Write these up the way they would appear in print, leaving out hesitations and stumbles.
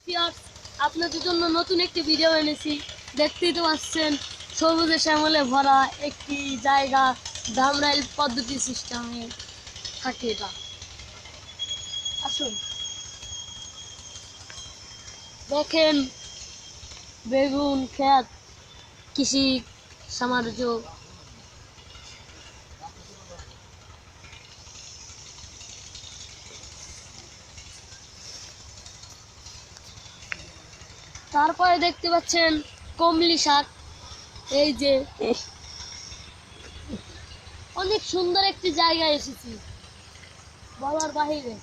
Viewers, আপনাদের জন্য নতুন একটি ভিডিও এনেছি। দেখতেই তো পাচ্ছেন সবুজে শ্যামলে ভরা একটি জায়গা, ধামরাইল পদ্ধতি সিস্টেমে থাকে এটা। আসুন দেখেন বেগুন ক্ষেত, কৃষি সাম্রাজ্য। তারপরে দেখতে পাচ্ছেন কমলি শাক। এই যে অনেক সুন্দর একটি জায়গায় এসেছি, বলার বাহিরে।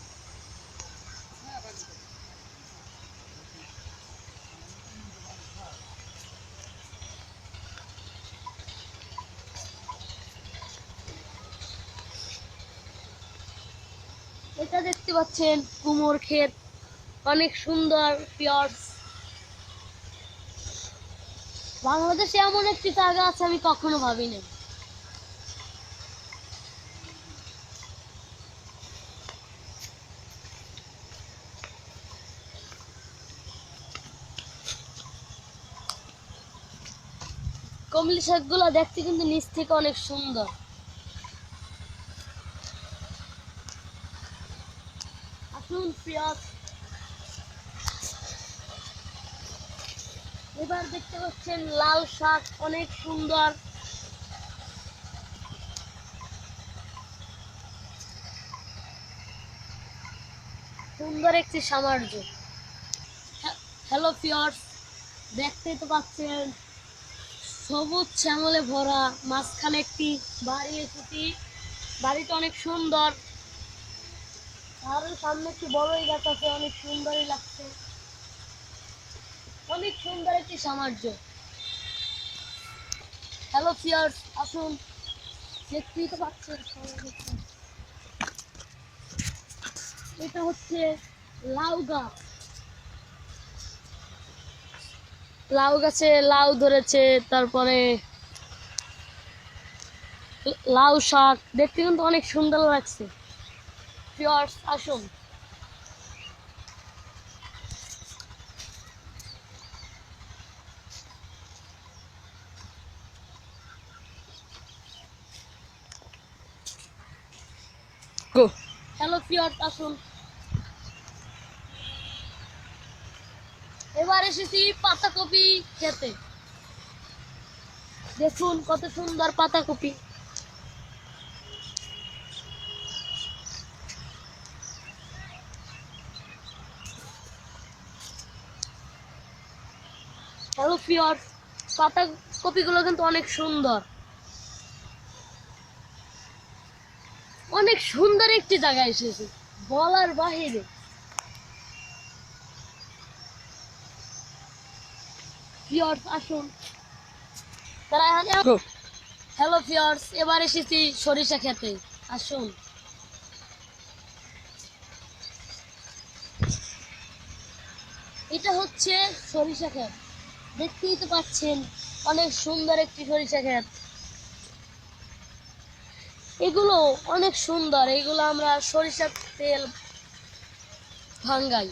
এটা দেখতে পাচ্ছেন কুমোর ক্ষেত, অনেক সুন্দর পিয়ার্স। বাংলাদেশে এমন একটি জায়গা আছে আমি কখনো ভাবিনি। কমলি শাকগুলো দেখতে কিন্তু নিচ থেকে অনেক সুন্দর। আসুন পিয়াজ, এবার দেখতে পাচ্ছেন লাল শাক, অনেক সুন্দর। সুন্দর একটি সাম্রাজ্য। হ্যালো পিয়ার্স, দেখতেই তো পাচ্ছেন সবুজ শ্যামলে ভরা, মাঝখানে একটি বাড়ি এসেছি। বাড়িটা অনেক সুন্দর, আর সামনে একটি বড়ই গাছ আছে, অনেক সুন্দরই লাগছে। অনেক সুন্দর একটি সাম্রাজ্য। হ্যালো পিয়ার্স, আসুন দেখতেই তো পাচ্ছেন। এটা হচ্ছে লাউ গাছ। লাউ গাছে লাউ ধরেছে, তারপরে লাউ শাক দেখতে কিন্তু অনেক সুন্দর লাগছে। পিয়ার্স আসুন। হ্যালো পিয়ার্স, আসুন। এবার এসেছি পাতাকপি খেতে। দেখুন কত সুন্দর পাতাকপি। হ্যালো পিয়ার্স, পাতাকপিগুলো কিন্তু অনেক সুন্দর। অনেক সুন্দর একটি জায়গায় এসেছি, বলার বাহিরে। পিয়ার্স আসুন। হ্যালো পিয়ার্স, এবার এসেছি সরিষা খেতে। আসুন। এটা হচ্ছে সরিষা ক্ষেত, দেখতেই তো পাচ্ছেন অনেক সুন্দর একটি সরিষা ক্ষেত। এগুলো অনেক সুন্দর, এগুলো আমরা সরিষার তেল ভাঙ্গাই।